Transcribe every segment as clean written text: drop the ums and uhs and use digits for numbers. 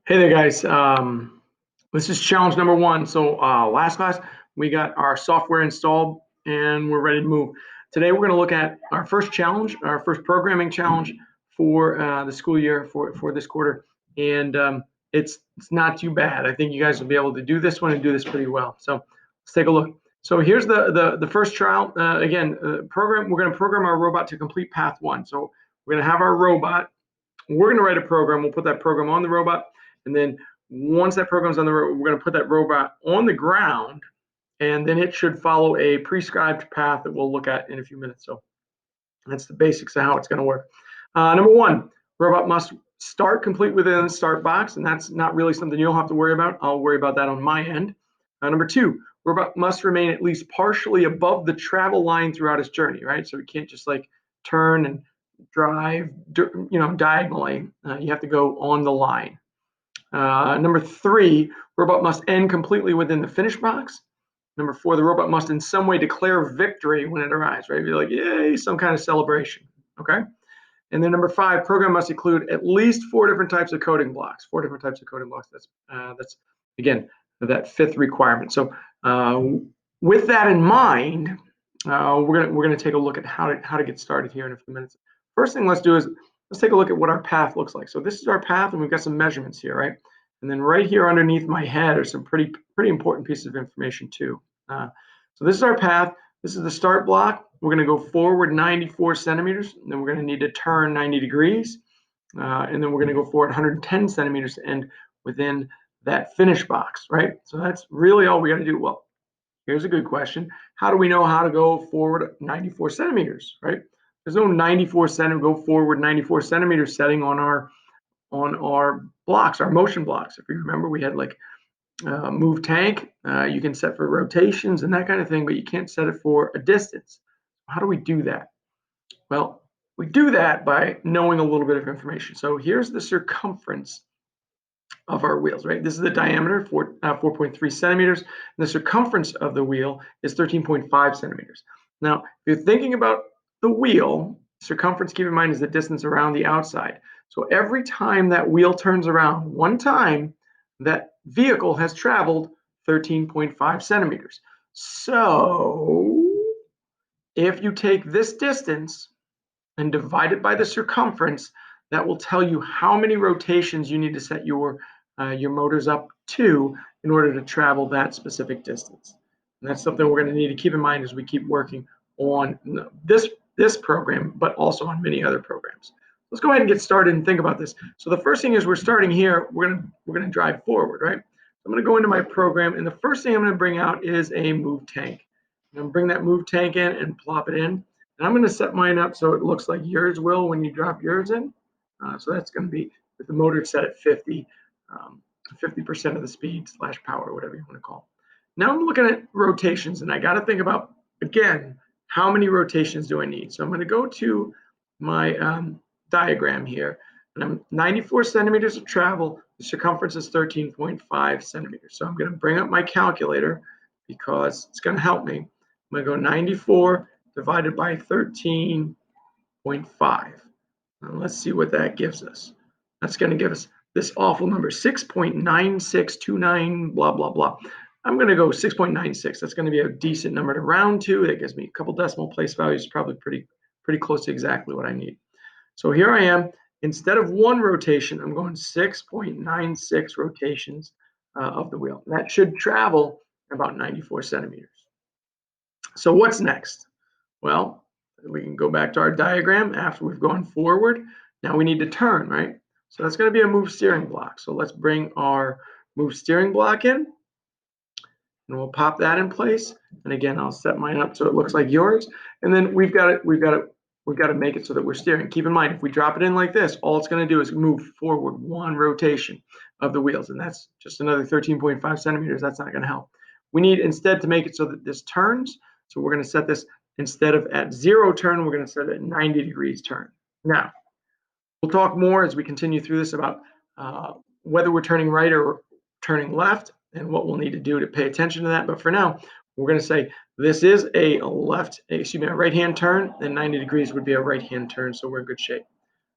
Hey there, guys. This is challenge number one. So last class, we got our software installed and we're ready to move. Today, we're going to look at our first challenge, our first programming challenge for the school year for this quarter. And it's not too bad. I think you guys will be able to do this one and do this pretty well. So let's take a look. So here's the first trial. We're going to program our robot to complete path one. So we're going to have our robot. We're going to write a program. We'll put that program on the robot. And then once that program's on the road, we're going to put that robot on the ground, and then it should follow a prescribed path that we'll look at in a few minutes. So that's the basics of how it's going to work. Number one, robot must start complete within the start box, and that's not really something you'll have to worry about. I'll worry about that on my end. Number two, robot must remain at least partially above the travel line throughout its journey, right? So it can't just like turn and drive, diagonally. You have to go on the line. Number three, robot must end completely within the finish box. Number four, the robot must in some way declare victory when it arrives, right? Be like, yay, some kind of celebration, okay? And then number five, program must include at least four different types of coding blocks. Four different types of coding blocks. That's again that fifth requirement. So with that in mind, we're gonna take a look at how to get started here in a few minutes. First thing let's do is let's take a look at what our path looks like. So this is our path, and we've got some measurements here, right? And then right here underneath my head are some pretty important pieces of information too. So this is our path. This is the start block. We're going to go forward 94 centimeters, and then we're going to need to turn 90 degrees, and then we're going to go forward 110 centimeters to end within that finish box, right? So that's really all we got to do. Well, here's a good question. How do we know how to go forward 94 centimeters, right? There's no 94 centimeter, go forward 94 centimeters setting on our blocks, our motion blocks. If you remember, we had like move tank. You can set for rotations and that kind of thing, but you can't set it for a distance. How do we do that? Well, we do that by knowing a little bit of information. So here's the circumference of our wheels, right? This is the diameter, 4.3 centimeters. And the circumference of the wheel is 13.5 centimeters. Now, if you're thinking about the wheel, circumference, keep in mind, is the distance around the outside. So every time that wheel turns around one time, that vehicle has traveled 13.5 centimeters. So if you take this distance and divide it by the circumference, that will tell you how many rotations you need to set your motors up to in order to travel that specific distance. And that's something we're going to need to keep in mind as we keep working on this program, but also on many other programs. Let's go ahead and get started and think about this. So the first thing is we're starting here. We're gonna drive forward, right? I'm going to go into my program, and the first thing I'm going to bring out is a move tank. I'm going to bring that move tank in and plop it in. And I'm going to set mine up so it looks like yours will when you drop yours in. So that's going to be with the motor set at 50, 50% of the speed / power, whatever you want to call it. Now I'm looking at rotations, and I got to think about, again, how many rotations do I need? So I'm going to go to my diagram here, and I'm 94 centimeters of travel. The circumference is 13.5 centimeters. So I'm going to bring up my calculator because it's going to help me. I'm going to go 94 divided by 13.5. Let's see what that gives us. That's going to give us this awful number, 6.9629, blah, blah, blah. I'm going to go 6.96. That's going to be a decent number to round to. That gives me a couple decimal place values, probably pretty close to exactly what I need. So here I am. Instead of one rotation, I'm going 6.96 rotations of the wheel. That should travel about 94 centimeters. So what's next? Well, we can go back to our diagram after we've gone forward. Now we need to turn, right? So that's going to be a move steering block. So let's bring our move steering block in, and we'll pop that in place. And again, I'll set mine up so it looks like yours. And then we've got to make it so that we're steering. Keep in mind, if we drop it in like this, all it's going to do is move forward one rotation of the wheels, and that's just another 13.5 centimeters. That's not going to help. We need instead to make it so that this turns. So we're going to set this, instead of at 0 turn, we're going to set it at 90 degrees turn. Now, we'll talk more as we continue through this about whether we're turning right or turning left and what we'll need to do to pay attention to that. But for now, we're going to say this is a right-hand turn, and 90 degrees would be a right-hand turn, so we're in good shape.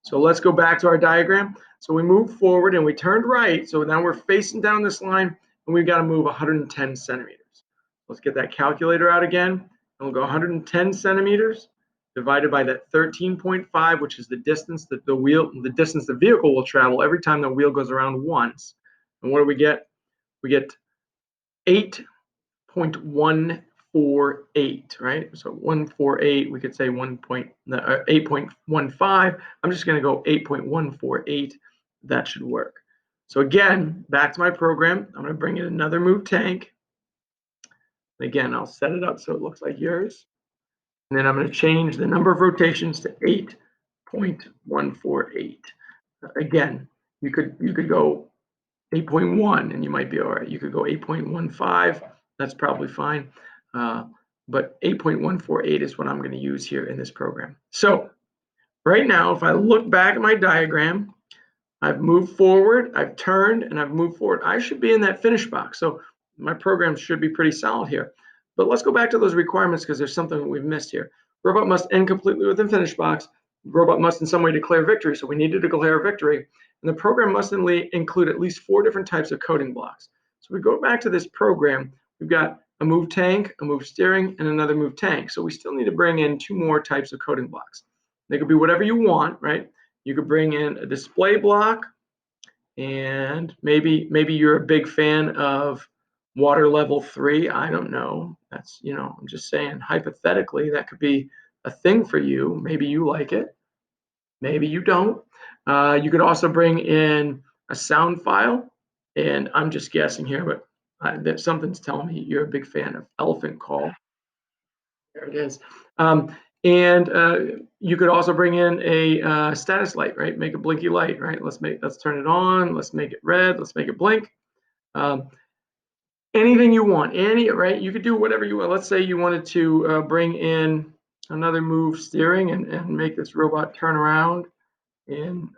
So let's go back to our diagram. So we moved forward and we turned right. So now we're facing down this line and we've got to move 110 centimeters. Let's get that calculator out again. And we'll go 110 centimeters divided by that 13.5, which is the distance that the distance the vehicle will travel every time the wheel goes around once. And what do we get? We get 8.148, right? So 148, we could say 8.15. I'm just going to go 8.148. That should work. So again, back to my program. I'm going to bring in another move tank. Again, I'll set it up so it looks like yours. And then I'm going to change the number of rotations to 8.148. Again, you could go 8.1 and you might be all right. You could go 8.15. That's probably fine. But 8.148 is what I'm going to use here in this program. So right now, if I look back at my diagram, I've moved forward, I've turned, and I've moved forward. I should be in that finish box. So my program should be pretty solid here. But let's go back to those requirements because there's something we've missed here. Robot must end completely within finish box. Robot must in some way declare victory. So we need to declare victory. And the program must include at least 4 different types of coding blocks. So we go back to this program. We've got a move tank, a move steering, and another move tank. So we still need to bring in 2 more types of coding blocks. They could be whatever you want, right? You could bring in a display block, and maybe you're a big fan of water level 3. I don't know. That's, I'm just saying hypothetically that could be a thing for you. Maybe you like it. Maybe you don't. You could also bring in a sound file, and I'm just guessing here, but that something's telling me you're a big fan of Elephant Call. There it is. And you could also bring in a status light, right? Make a blinky light, right? Let's turn it on. Let's make it red. Let's make it blink. Anything you want, right? You could do whatever you want. Let's say you wanted to bring in another move steering and make this robot turn around in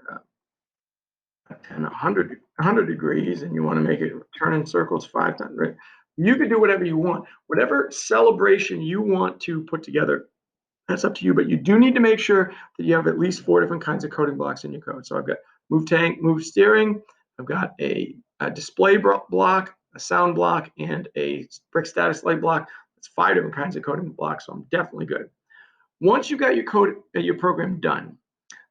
100 degrees, and you want to make it turn in circles 5 times, right? You could do whatever you want. Whatever celebration you want to put together, that's up to you, but you do need to make sure that you have at least 4 different kinds of coding blocks in your code. So I've got move tank, move steering, I've got a display block, a sound block, and a brick status light block. That's 5 different kinds of coding blocks, so I'm definitely good. Once you've got your program done,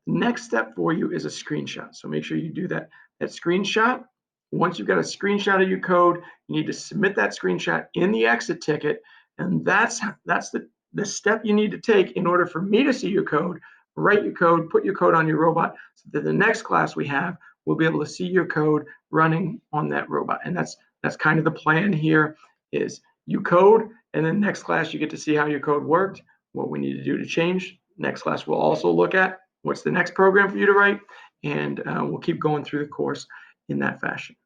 the next step for you is a screenshot. So make sure you do that screenshot. Once you've got a screenshot of your code, you need to submit that screenshot in the exit ticket, and that's the step you need to take in order for me to see your code, write your code, put your code on your robot, so that the next class we have, we'll be able to see your code running on that robot. And that's kind of the plan here, is you code, and then next class you get to see how your code worked, what we need to do to change. Next class we'll also look at what's the next program for you to write, and we'll keep going through the course in that fashion.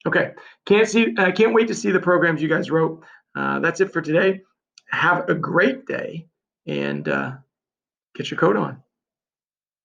Okay, can't wait to see the programs you guys wrote. That's it for today. Have a great day, and get your code on.